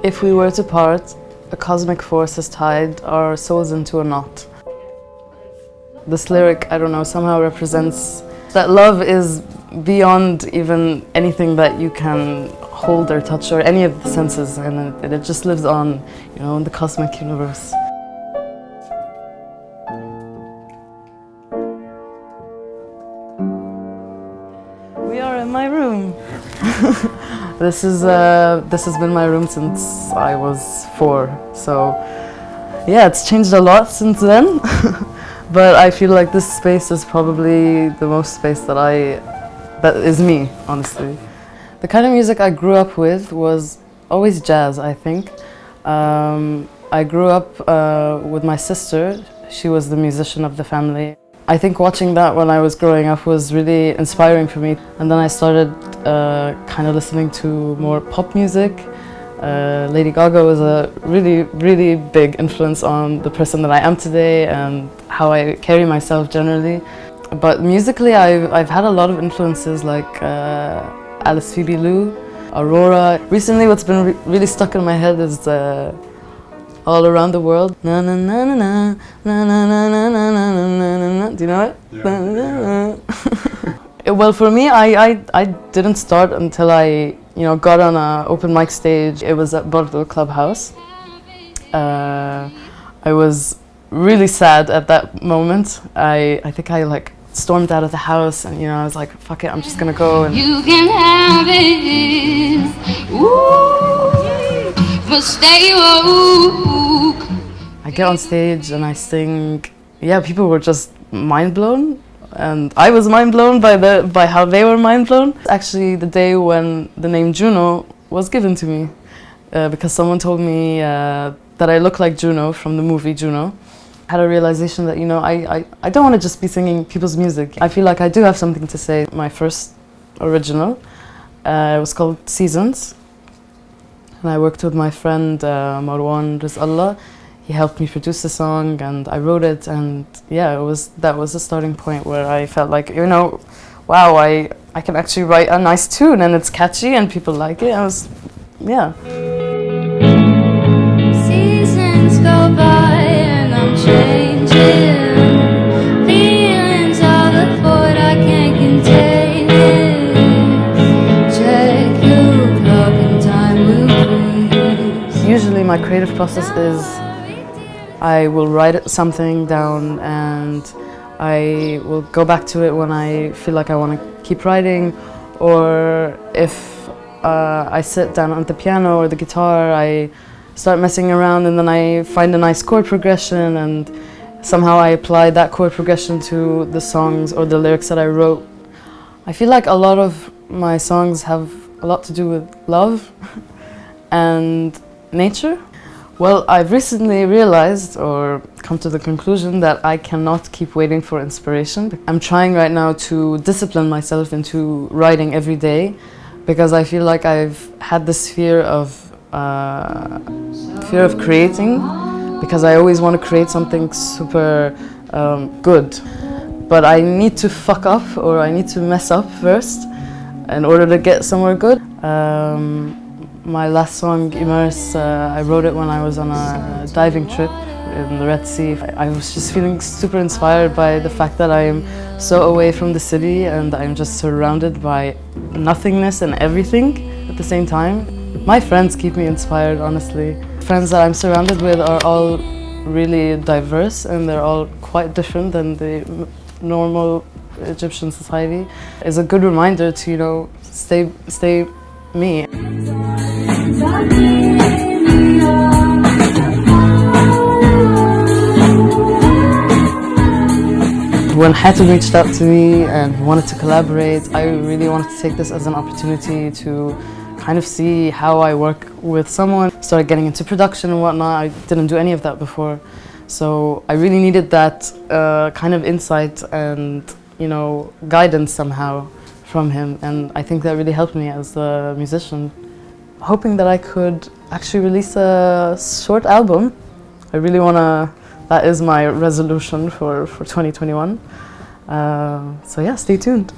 If we were to part, a cosmic force has tied our souls into a knot. This lyric, I don't know, somehow represents that love is beyond even anything that you can hold or touch or any of the senses, and it just lives on, you know, in the cosmic universe. We are in my room. This has been my room since I was 4, so yeah, it's changed a lot since then. But I feel like this space is probably the most space that is me, honestly. The kind of music I grew up with was always jazz, I think. I grew up with my sister. She was the musician of the family. I think watching that when I was growing up was really inspiring for me. And then I started kind of listening to more pop music. Lady Gaga was a really, really big influence on the person that I am today and how I carry myself generally. But musically, I've had a lot of influences like Alice Phoebe Lou, Aurora. Recently, what's been really stuck in my head is All Around the World. Na na na na na na na na na na na na na. Do you know it? Yeah. Well, for me, I didn't start until I got on an open mic stage. It was at Beausoleil Clubhouse. I was really sad at that moment. I think I stormed out of the house, and I was like, fuck it, I'm just gonna go. And you can have it, ooh, but stay woke. I get on stage and I sing. Yeah, people were just mind blown, and I was mind blown by how they were mind blown. Actually, the day when the name Juno was given to me, because someone told me that I look like Juno from the movie Juno. I had a realization that I don't want to just be singing people's music. I feel like I do have something to say. My first original was called Seasons, and I worked with my friend Marwan Rizallah. He helped me produce the song, and I wrote it, and yeah, that was the starting point where I felt like, wow, I can actually write a nice tune, and it's catchy, and people like it. Yeah. Seasons go by and I'm changing. Feelings are the void I can't contain it. Check your clock and time will freeze. Usually my creative process is I will write something down and I will go back to it when I feel like I want to keep writing, or if I sit down on the piano or the guitar, I start messing around and then I find a nice chord progression and somehow I apply that chord progression to the songs or the lyrics that I wrote. I feel like a lot of my songs have a lot to do with love and nature. Well, I've recently realized or come to the conclusion that I cannot keep waiting for inspiration. I'm trying right now to discipline myself into writing every day because I feel like I've had this fear of creating, because I always want to create something super good. But I need to fuck up or I need to mess up first in order to get somewhere good. My last song, Immerse, I wrote it when I was on a diving trip in the Red Sea. I was just feeling super inspired by the fact that I am so away from the city and I'm just surrounded by nothingness and everything at the same time. My friends keep me inspired, honestly. Friends that I'm surrounded with are all really diverse and they're all quite different than the normal Egyptian society. It's a good reminder to, stay me. When Hatem reached out to me and wanted to collaborate, I really wanted to take this as an opportunity to kind of see how I work with someone. Started getting into production and whatnot. I didn't do any of that before. So I really needed that kind of insight and, guidance somehow from him. And I think that really helped me as a musician. Hoping that I could actually release a short album. I really that is my resolution for 2021. So yeah, stay tuned.